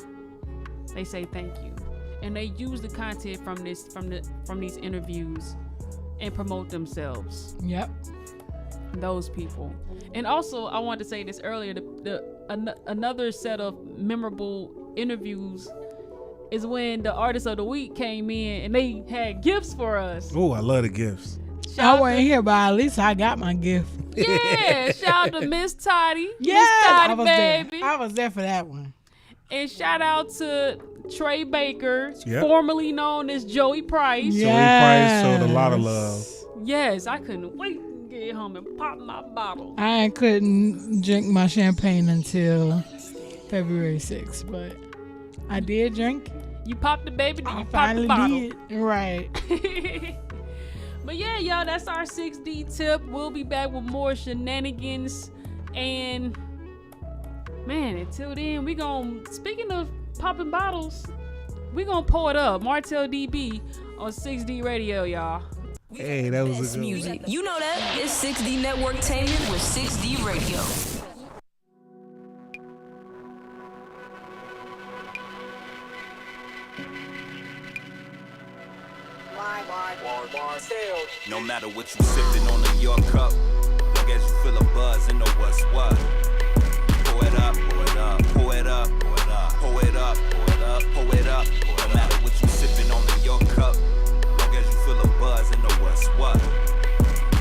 They say thank you, and they use the content from these interviews and promote themselves. Yep. Those people. And also, I wanted to say this earlier. Another set of memorable interviews is when the artist of the week came in and they had gifts for us. Oh, I love the gifts. I wasn't here, but at least I got my gift. Yeah, shout out to Miss Toddy. Yeah, Miss Toddy, I was baby. there. I was there for that one. And shout out to Trey Baker, Yep. formerly known as Joey Price. Yeah. Joey Price showed a lot of love. Yes, I couldn't wait to get home and pop my bottle. I couldn't drink my champagne until February 6th, but I did drink it. You popped the baby, then I you popped the finally bottle. did. Right. But yeah, y'all, that's our 6D tip. We'll be back with more shenanigans. And man, until then, speaking of popping bottles, we gonna pour it up. Martell DB on 6D Radio, y'all. Hey, that was Best a good music. You know that. It's 6D Networktainment with 6D Radio. No matter what you sipping on in your cup, long as you feel a buzz and know what's what. Pour it up, pour it up, pour it up, pour it up, pour it up, pour it up, pour it up. No matter what you sipping on in your cup, long as you feel a buzz and know what's what.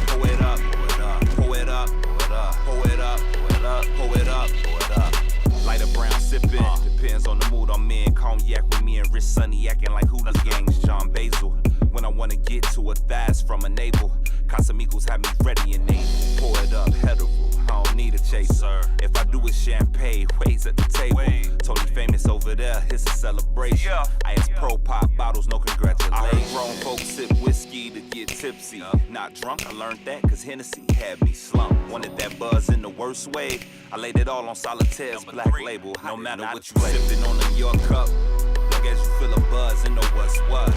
Pour it up, pour it up, pour it up, pour it up, pour it up, pour it up, pour it up, pour it up. Light a brown sipping, depends on the mood I'm in. Cognac with me and Rich Sunny acting like Hoolas gangs, John Basil. When I wanna get to a thighs from a navel, Casamigos have me ready and able. Pour it up, hetero, I don't need a chaser. If I do it champagne, ways at the table. Totally famous over there, it's a celebration. I ask pro pop bottles, no congratulations. Grown folks sip whiskey to get tipsy. Not drunk, I learned that cause Hennessy had me slumped. Wanted that buzz in the worst way. I laid it all on Solitaire's black label. No matter what you sipping on in your cup, long as you feel a buzz and know what's what.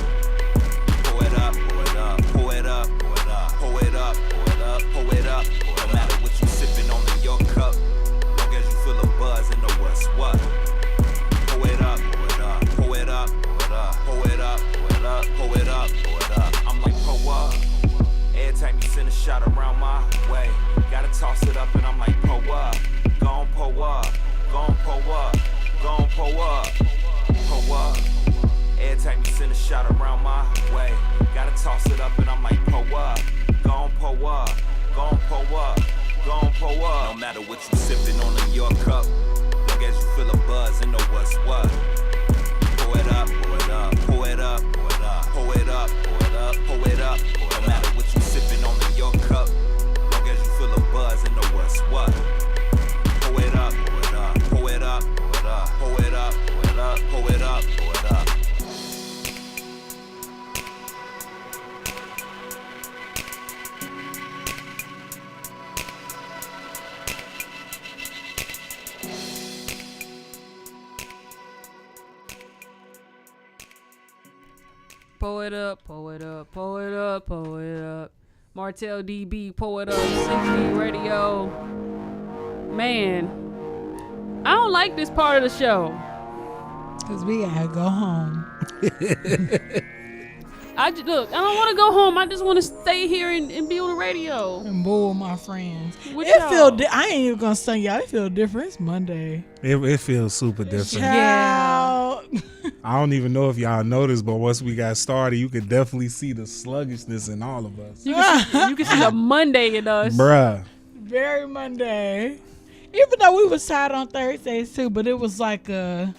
Pour it up, pour it up, pour it up, pour it up, pour it up, pour it up, pour it up. No matter what you sipping on in your cup, long as you feel a buzz and know what's what. Pour it up, pour it up, pour it up, pour it up, pour it up, pour it up, pour it up, pour it up. I'm like, pour up. Every time you send a shot around my way, gotta toss it up and I'm like, pour up. Gon' pour up, gon' pour up, gon' pour up, pour up. Every time you send a shot around my way, gotta toss it up and I'm like, pour up, gon' pour up, gon' pour up, gon' pour up. No matter what you sipping on in your cup, long as you feel a buzz and know what's what. Pour it up, pour it up, pour it up, pour it up, pour it up, pour it up, pour it up. No matter what you sipping on in your cup, long as you feel a buzz and know what's what. Pour it up, pour it up, pour it up, pour it up, pour it up, pour it up, pour it up, pour it up. Pour it up, pour it up, pour it up, pour it up. Martell DB, pour it up, 6D Radio. Man, I don't like this part of the show. Because we gotta go home. Look, I don't want to go home. I just want to stay here and be on the radio. And bull with my friends. With It y'all. feel I ain't even gonna sing y'all. It feel different. It's Monday. It feels super different. Child. I don't even know if y'all noticed, but once we got started, you could definitely see the sluggishness in all of us. You can see the Monday in us. Bruh. Very Monday. Even though we was tired on Thursdays too, but it was like a.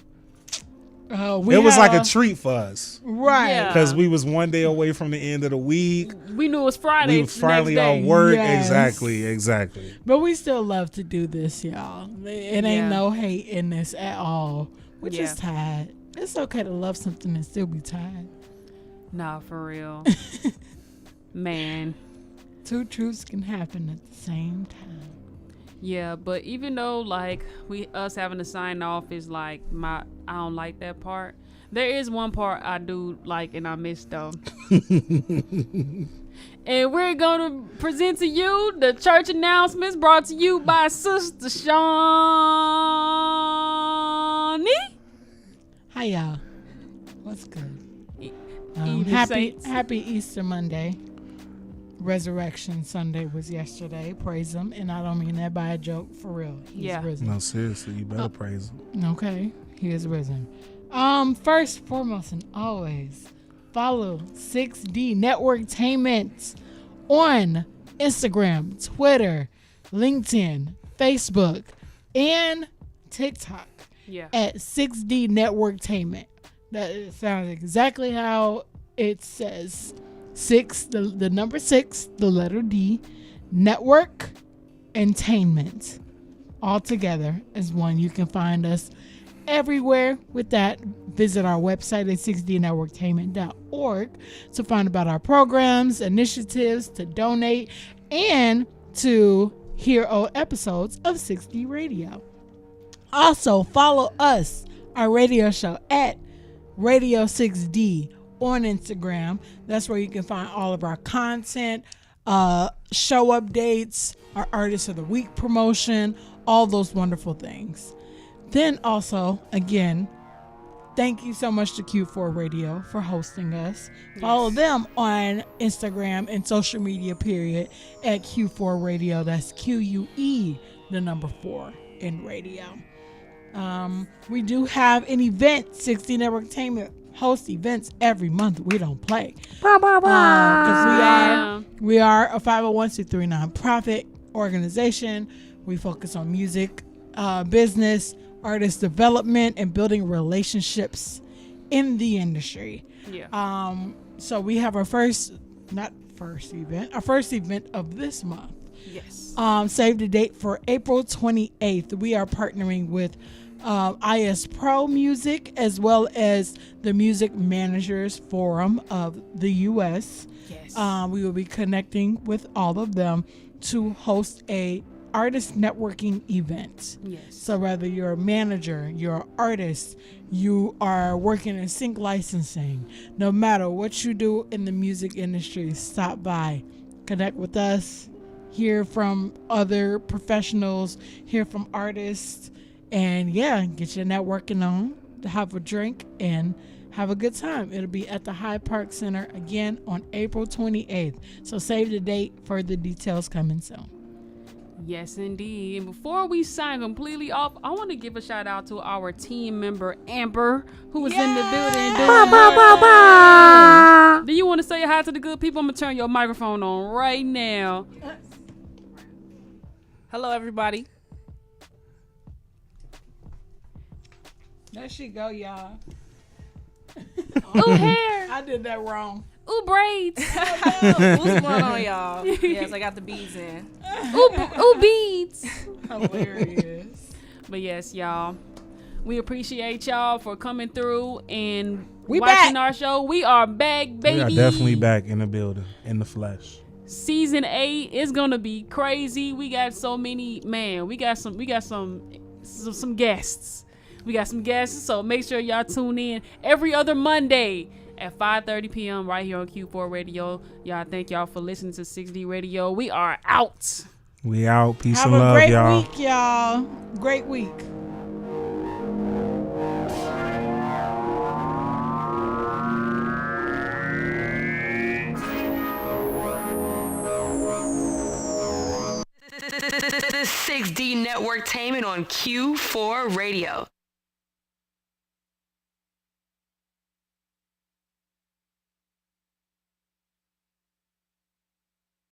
It was like a treat for us. Right. Yeah. Because we was one day away from the end of the week. We knew it was Friday. We was finally on work. Exactly. But we still love to do this, y'all. It ain't no hate in this at all. We're just tired. It's okay to love something and still be tired. Nah, for real. Man. Two truths can happen at the same time. Yeah, but even though like us having to sign off is like I don't like that part. There is one part I do like and I miss though. And we're gonna present to you the church announcements brought to you by Sister Shawnee. Hi y'all. What's good? Even Saints. Happy Easter Monday. Resurrection Sunday was yesterday. Praise him. And I don't mean that by a joke. For real. He's risen. No, seriously, you better praise him. Okay. He is risen. First, foremost, and always, follow 6D Networktainment on Instagram, Twitter, LinkedIn, Facebook, and TikTok at 6D Networktainment. That sounds exactly how it says. The number 6, the letter D, Network Entertainment. All together as one. You can find us everywhere with that. Visit our website at 6dnetworktainment.org to find about our programs, initiatives, to donate, and to hear old episodes of 6D Radio. Also, follow us, our radio show, at Radio 6D on Instagram. That's where you can find all of our content, show updates, our Artist of the Week promotion, all those wonderful things. Then also, again, thank you so much to Q4 Radio for hosting us. Follow them on Instagram and social media, period, at Q4 Radio. That's QUE, the number 4 in radio. We do have an event. 6D Networktainment hosts events every month. We don't play. Because we are a 501c3 nonprofit organization. We focus on music, business, artist development, and building relationships in the industry. So we have our first event of this month. Yes. Save the date for April 28th. We are partnering with IS Pro Music as well as the Music Managers Forum of the U.S. Yes. We will be connecting with all of them to host a artist networking event. Yes. So whether you're a manager, you're an artist, you are working in sync licensing, no matter what you do in the music industry, stop by, connect with us, hear from other professionals, hear from artists, and get your networking on, have a drink, and have a good time. It'll be at the Hyde Park Center again on April 28th. So save the date for the details coming soon. Yes, indeed. And before we sign completely off, I want to give a shout out to our team member, Amber, who was in the building. Do you want to say hi to the good people? I'm going to turn your microphone on right now. Hello, everybody. There she go, y'all. Ooh, hair. I did that wrong. Ooh, braids. What's going on, y'all? Yes, I got the beads in. Ooh, beads. Hilarious. But yes, y'all, we appreciate y'all for coming through and We watching back. our show. We are back, baby. We are definitely back in the building, in the flesh. Season 8 is gonna be crazy. We got so many, man. We got some guests. We got some guests, so make sure y'all tune in every other Monday at 5:30 p.m. right here on Q4 Radio. Y'all, thank y'all for listening to 6D Radio. We are out. We out. Peace Have and a love, great y'all. week, y'all. Great week. This is 6D Networktainment on Q4 Radio.